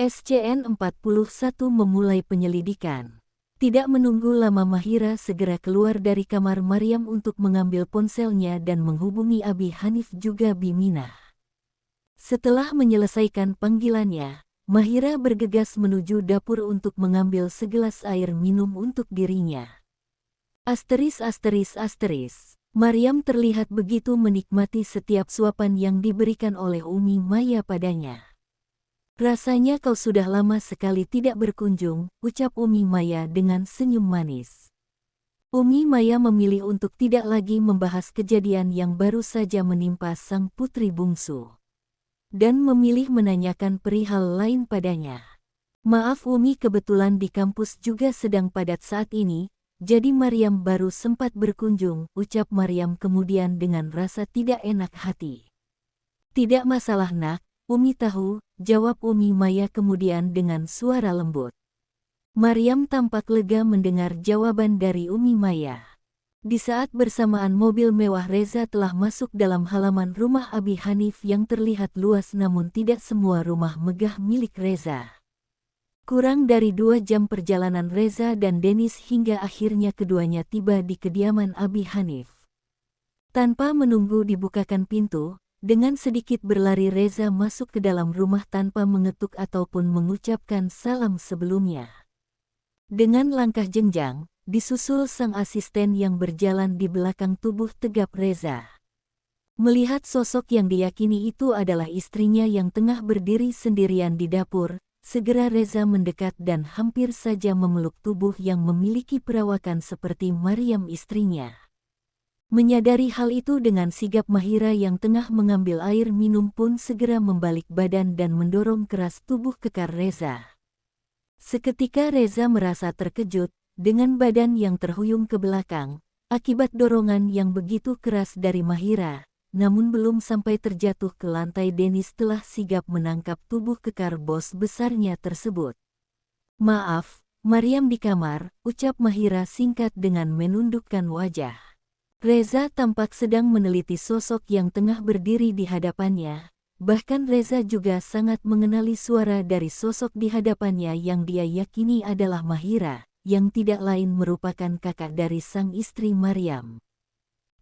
SCN-41 memulai penyelidikan. Tidak menunggu lama Mahira segera keluar dari kamar Maryam untuk mengambil ponselnya dan menghubungi Abi Hanif juga Biminah. Setelah menyelesaikan panggilannya, Mahira bergegas menuju dapur untuk mengambil segelas air minum untuk dirinya. Asteris. Maryam terlihat begitu menikmati setiap suapan yang diberikan oleh Umi Maya padanya. Rasanya kau sudah lama sekali tidak berkunjung, ucap Umi Maya dengan senyum manis. Umi Maya memilih untuk tidak lagi membahas kejadian yang baru saja menimpa sang putri bungsu, dan memilih menanyakan perihal lain padanya. Maaf Umi, kebetulan di kampus juga sedang padat saat ini, jadi Maryam baru sempat berkunjung, ucap Maryam kemudian dengan rasa tidak enak hati. Tidak masalah nak, Umi tahu, jawab Umi Maya kemudian dengan suara lembut. Maryam tampak lega mendengar jawaban dari Umi Maya. Di saat bersamaan mobil mewah Reza telah masuk dalam halaman rumah Abi Hanif yang terlihat luas namun tidak semua rumah megah milik Reza. Kurang dari 2 jam perjalanan Reza dan Denis hingga akhirnya keduanya tiba di kediaman Abi Hanif. Tanpa menunggu dibukakan pintu, dengan sedikit berlari Reza masuk ke dalam rumah tanpa mengetuk ataupun mengucapkan salam sebelumnya. Dengan langkah jenjang, disusul sang asisten yang berjalan di belakang tubuh tegap Reza. Melihat sosok yang diyakini itu adalah istrinya yang tengah berdiri sendirian di dapur, segera Reza mendekat dan hampir saja memeluk tubuh yang memiliki perawakan seperti Maryam istrinya. Menyadari hal itu dengan sigap Mahira yang tengah mengambil air minum pun segera membalik badan dan mendorong keras tubuh kekar Reza. Seketika Reza merasa terkejut, dengan badan yang terhuyung ke belakang, akibat dorongan yang begitu keras dari Mahira, namun belum sampai terjatuh ke lantai Denis telah sigap menangkap tubuh kekar bos besarnya tersebut. Maaf, Maryam di kamar, ucap Mahira singkat dengan menundukkan wajah. Reza tampak sedang meneliti sosok yang tengah berdiri di hadapannya, bahkan Reza juga sangat mengenali suara dari sosok di hadapannya yang dia yakini adalah Mahira, yang tidak lain merupakan kakak dari sang istri Maryam.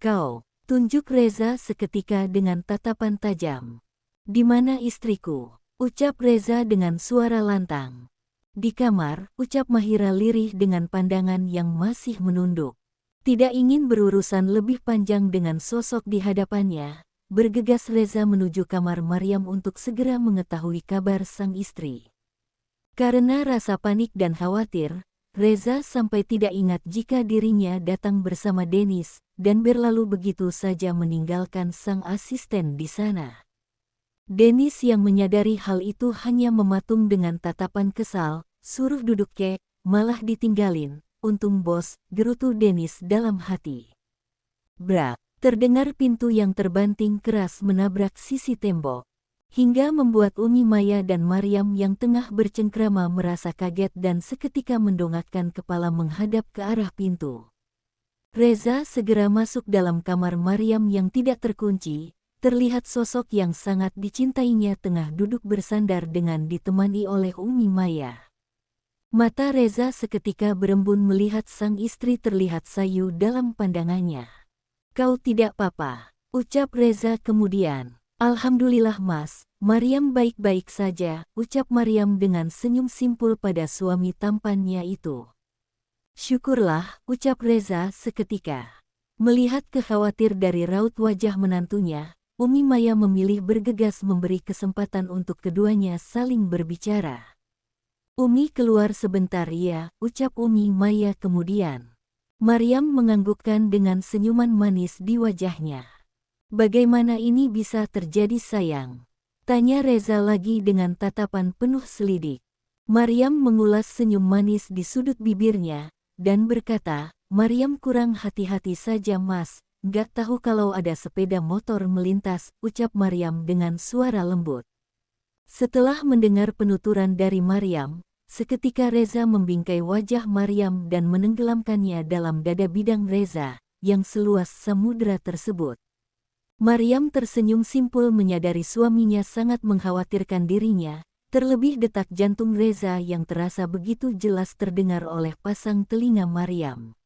Kau, tunjuk Reza seketika dengan tatapan tajam. Di mana istriku? Ucap Reza dengan suara lantang. Di kamar, ucap Mahira lirih dengan pandangan yang masih menunduk. Tidak ingin berurusan lebih panjang dengan sosok di hadapannya, bergegas Reza menuju kamar Maryam untuk segera mengetahui kabar sang istri. Karena rasa panik dan khawatir, Reza sampai tidak ingat jika dirinya datang bersama Denis, dan berlalu begitu saja meninggalkan sang asisten di sana. Denis yang menyadari hal itu hanya mematung dengan tatapan kesal, suruh duduk kek, malah ditinggalin. Untung bos, gerutu Denis dalam hati. Brak, terdengar pintu yang terbanting keras menabrak sisi tembok, hingga membuat Umi Maya dan Maryam yang tengah bercengkrama merasa kaget dan seketika mendongakkan kepala menghadap ke arah pintu. Reza segera masuk dalam kamar Maryam yang tidak terkunci, terlihat sosok yang sangat dicintainya tengah duduk bersandar dengan ditemani oleh Umi Maya. Mata Reza seketika berembun melihat sang istri terlihat sayu dalam pandangannya. Kau tidak apa-apa, ucap Reza kemudian. Alhamdulillah mas, Maryam baik-baik saja, ucap Maryam dengan senyum simpul pada suami tampannya itu. Syukurlah, ucap Reza seketika. Melihat kekhawatir dari raut wajah menantunya, Umi Maya memilih bergegas memberi kesempatan untuk keduanya saling berbicara. Umi keluar sebentar ya, ucap Umi Maya kemudian. Maryam menganggukkan dengan senyuman manis di wajahnya. Bagaimana ini bisa terjadi sayang? Tanya Reza lagi dengan tatapan penuh selidik. Maryam mengulas senyum manis di sudut bibirnya, dan berkata, Maryam kurang hati-hati saja mas, gak tahu kalau ada sepeda motor melintas, ucap Maryam dengan suara lembut. Setelah mendengar penuturan dari Maryam, seketika Reza membingkai wajah Maryam dan menenggelamkannya dalam dada bidang Reza, yang seluas samudera tersebut. Maryam tersenyum simpul menyadari suaminya sangat mengkhawatirkan dirinya, Terlebih detak jantung Reza yang terasa begitu jelas terdengar oleh pasang telinga Maryam.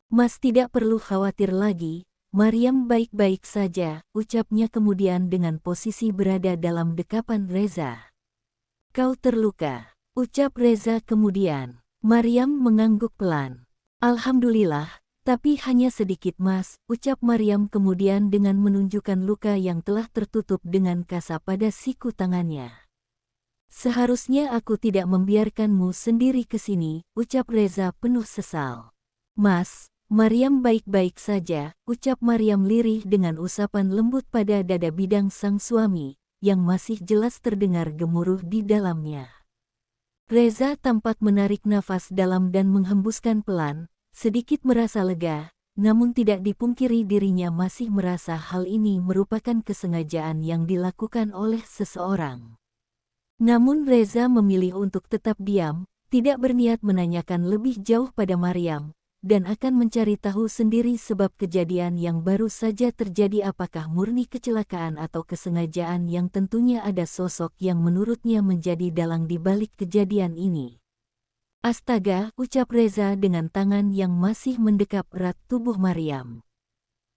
"Mas tidak perlu khawatir lagi, Maryam baik-baik saja," ucapnya kemudian dengan posisi berada dalam dekapan Reza. "Kau terluka," ucap Reza kemudian. Maryam mengangguk pelan. "Alhamdulillah, tapi hanya sedikit Mas," ucap Maryam kemudian dengan menunjukkan luka yang telah tertutup dengan kasa pada siku tangannya. "Seharusnya aku tidak membiarkanmu sendiri ke sini," ucap Reza penuh sesal. "Mas, Maryam baik-baik saja," ucap Maryam lirih dengan usapan lembut pada dada bidang sang suami, yang masih jelas terdengar gemuruh di dalamnya. Reza tampak menarik nafas dalam dan menghembuskan pelan, sedikit merasa lega, namun tidak dipungkiri dirinya masih merasa hal ini merupakan kesengajaan yang dilakukan oleh seseorang. Namun Reza memilih untuk tetap diam, tidak berniat menanyakan lebih jauh pada Maryam, dan akan mencari tahu sendiri sebab kejadian yang baru saja terjadi apakah murni kecelakaan atau kesengajaan yang tentunya ada sosok yang menurutnya menjadi dalang di balik kejadian ini. "Astaga," ucap Reza dengan tangan yang masih mendekap erat tubuh Maryam.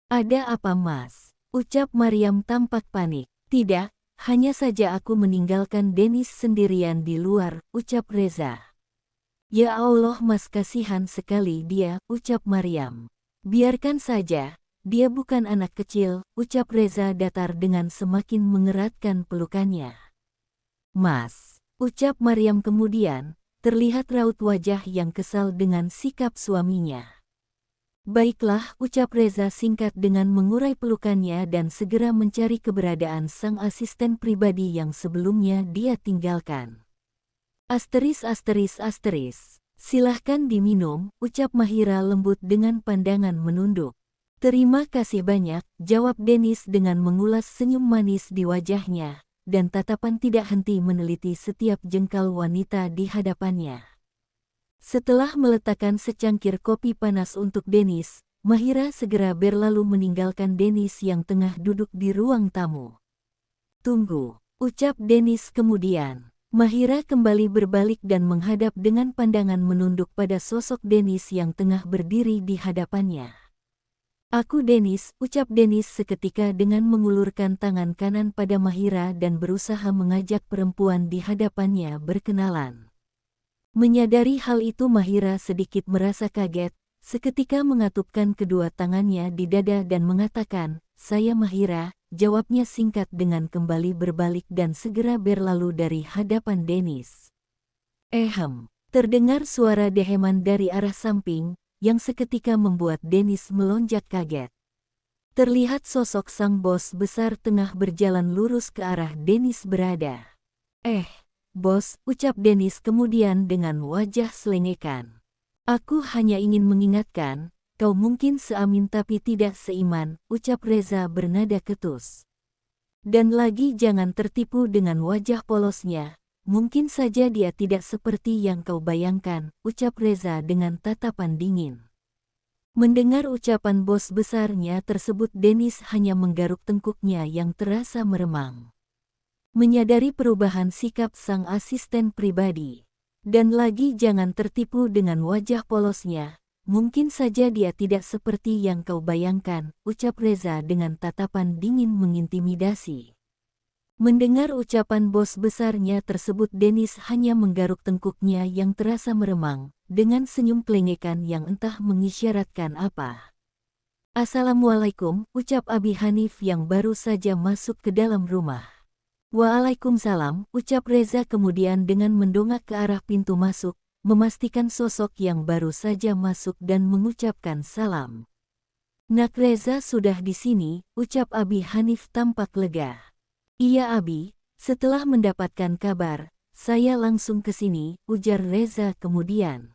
"Ada apa Mas?" ucap Maryam tampak panik. "Tidak, hanya saja aku meninggalkan Dennis sendirian di luar," ucap Reza. "Ya Allah Mas, kasihan sekali dia," ucap Maryam. "Biarkan saja, dia bukan anak kecil," ucap Reza datar dengan semakin mengeratkan pelukannya. "Mas," ucap Maryam kemudian, terlihat raut wajah yang kesal dengan sikap suaminya. "Baiklah," ucap Reza singkat dengan mengurai pelukannya dan segera mencari keberadaan sang asisten pribadi yang sebelumnya dia tinggalkan. "Silahkan diminum," ucap Mahira lembut dengan pandangan menunduk. "Terima kasih banyak," jawab Dennis dengan mengulas senyum manis di wajahnya, dan tatapan tidak henti meneliti setiap jengkal wanita di hadapannya. Setelah meletakkan secangkir kopi panas untuk Dennis, Mahira segera berlalu meninggalkan Dennis yang tengah duduk di ruang tamu. "Tunggu," ucap Dennis kemudian. Mahira kembali berbalik dan menghadap dengan pandangan menunduk pada sosok Dennis yang tengah berdiri di hadapannya. "Aku Dennis," ucap Dennis seketika dengan mengulurkan tangan kanan pada Mahira dan berusaha mengajak perempuan di hadapannya berkenalan. Menyadari hal itu Mahira sedikit merasa kaget, seketika mengatupkan kedua tangannya di dada dan mengatakan, "Saya Mahira," jawabnya singkat dengan kembali berbalik dan segera berlalu dari hadapan Dennis. Terdengar suara deheman dari arah samping, yang seketika membuat Dennis melonjak kaget. Terlihat sosok sang bos besar tengah berjalan lurus ke arah Dennis berada. "Bos," ucap Dennis kemudian dengan wajah selengekan. "Aku hanya ingin mengingatkan, kau mungkin seamin tapi tidak seiman," ucap Reza bernada ketus. "Dan lagi jangan tertipu dengan wajah polosnya, mungkin saja dia tidak seperti yang kau bayangkan," ucap Reza dengan tatapan dingin. Mendengar ucapan bos besarnya tersebut Dennis hanya menggaruk tengkuknya yang terasa meremang. Menyadari perubahan sikap sang asisten pribadi. "Dan lagi jangan tertipu dengan wajah polosnya, mungkin saja dia tidak seperti yang kau bayangkan," ucap Reza dengan tatapan dingin mengintimidasi. Mendengar ucapan bos besarnya tersebut Dennis hanya menggaruk tengkuknya yang terasa meremang, dengan senyum kelengekan yang entah mengisyaratkan apa. "Assalamualaikum," ucap Abi Hanif yang baru saja masuk ke dalam rumah. "Waalaikumsalam," ucap Reza kemudian dengan mendongak ke arah pintu masuk, memastikan sosok yang baru saja masuk dan mengucapkan salam. "Nak Reza sudah di sini," ucap Abi Hanif tampak lega. "Iya Abi, setelah mendapatkan kabar, saya langsung ke sini," ujar Reza kemudian.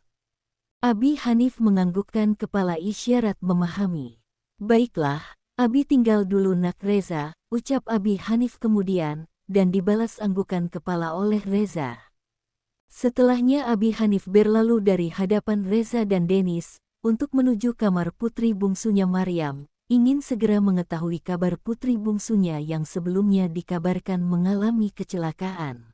Abi Hanif menganggukkan kepala isyarat memahami. "Baiklah, Abi tinggal dulu Nak Reza," ucap Abi Hanif kemudian, dan dibalas anggukan kepala oleh Reza. Setelahnya Abi Hanif berlalu dari hadapan Reza dan Dennis, untuk menuju kamar putri bungsunya Maryam, ingin segera mengetahui kabar putri bungsunya yang sebelumnya dikabarkan mengalami kecelakaan.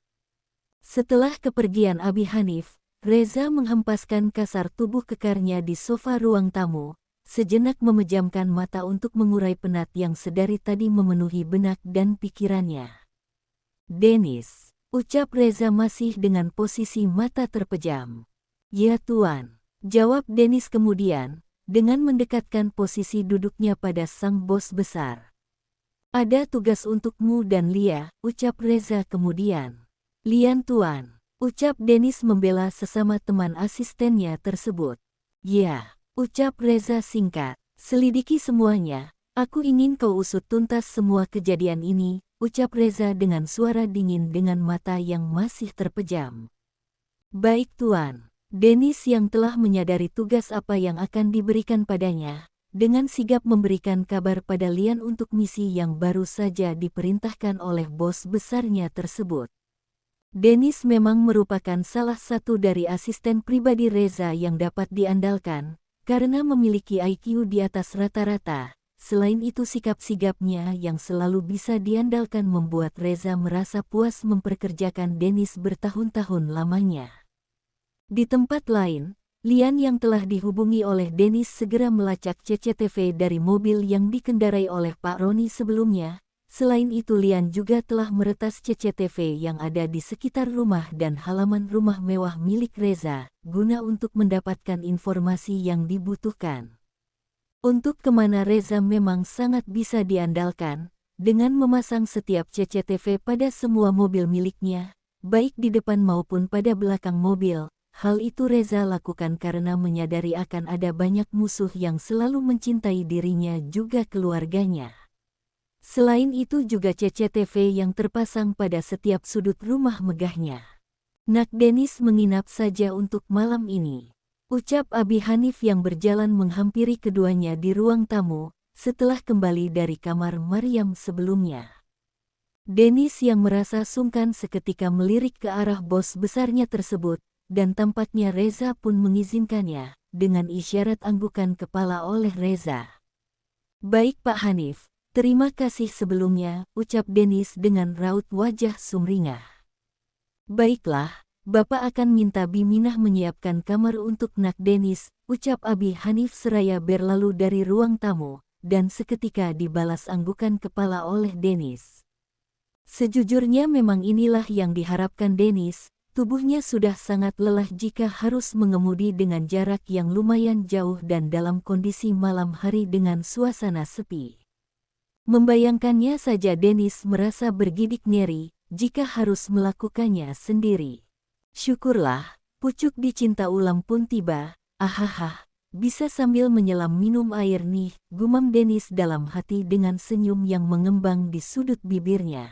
Setelah kepergian Abi Hanif, Reza menghempaskan kasar tubuh kekarnya di sofa ruang tamu, sejenak memejamkan mata untuk mengurai penat yang sedari tadi memenuhi benak dan pikirannya. "Dennis," ucap Reza masih dengan posisi mata terpejam. "Ya Tuan," jawab Dennis kemudian, dengan mendekatkan posisi duduknya pada sang bos besar. "Ada tugas untukmu dan Lia," ucap Reza kemudian. "Lian Tuan," ucap Dennis membela sesama teman asistennya tersebut. "Ya," ucap Reza singkat. "Selidiki semuanya, aku ingin kau usut tuntas semua kejadian ini," ucap Reza dengan suara dingin dengan mata yang masih terpejam. "Baik Tuan." Dennis yang telah menyadari tugas apa yang akan diberikan padanya, dengan sigap memberikan kabar pada Lian untuk misi yang baru saja diperintahkan oleh bos besarnya tersebut. Dennis memang merupakan salah satu dari asisten pribadi Reza yang dapat diandalkan, karena memiliki IQ di atas rata-rata. Selain itu sikap sigapnya yang selalu bisa diandalkan membuat Reza merasa puas memperkerjakan Dennis bertahun-tahun lamanya. Di tempat lain, Lian yang telah dihubungi oleh Dennis segera melacak CCTV dari mobil yang dikendarai oleh Pak Roni sebelumnya. Selain itu Lian juga telah meretas CCTV yang ada di sekitar rumah dan halaman rumah mewah milik Reza, guna untuk mendapatkan informasi yang dibutuhkan. Untuk kemana Reza memang sangat bisa diandalkan, dengan memasang setiap CCTV pada semua mobil miliknya, baik di depan maupun pada belakang mobil. Hal itu Reza lakukan karena menyadari akan ada banyak musuh yang selalu mencintai dirinya juga keluarganya. Selain itu juga CCTV yang terpasang pada setiap sudut rumah megahnya. "Nak Dennis menginap saja untuk malam ini," ucap Abi Hanif yang berjalan menghampiri keduanya di ruang tamu, setelah kembali dari kamar Maryam sebelumnya. Dennis yang merasa sungkan seketika melirik ke arah bos besarnya tersebut, dan tampaknya Reza pun mengizinkannya, dengan isyarat anggukan kepala oleh Reza. "Baik Pak Hanif, terima kasih sebelumnya," ucap Dennis dengan raut wajah sumringah. "Baiklah, Bapak akan minta Biminah menyiapkan kamar untuk Nak Dennis," ucap Abi Hanif seraya berlalu dari ruang tamu, dan seketika dibalas anggukan kepala oleh Dennis. Sejujurnya memang inilah yang diharapkan Dennis. Tubuhnya sudah sangat lelah jika harus mengemudi dengan jarak yang lumayan jauh dan dalam kondisi malam hari dengan suasana sepi. Membayangkannya saja Dennis merasa bergidik nyeri jika harus melakukannya sendiri. "Syukurlah, pucuk dicinta ulam pun tiba, ahaha, bisa sambil menyelam minum air nih," gumam Dennis dalam hati dengan senyum yang mengembang di sudut bibirnya.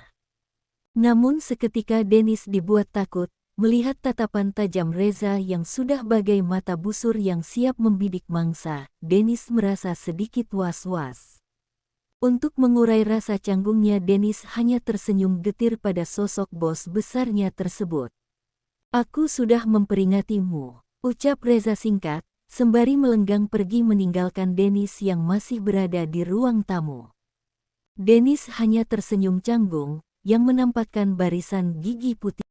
Namun seketika Dennis dibuat takut, melihat tatapan tajam Reza yang sudah bagai mata busur yang siap membidik mangsa. Dennis merasa sedikit was-was. Untuk mengurai rasa canggungnya Dennis hanya tersenyum getir pada sosok bos besarnya tersebut. "Aku sudah memperingatimu," ucap Reza singkat, sembari melenggang pergi meninggalkan Dennis yang masih berada di ruang tamu. Dennis hanya tersenyum canggung, yang menampakkan barisan gigi putih.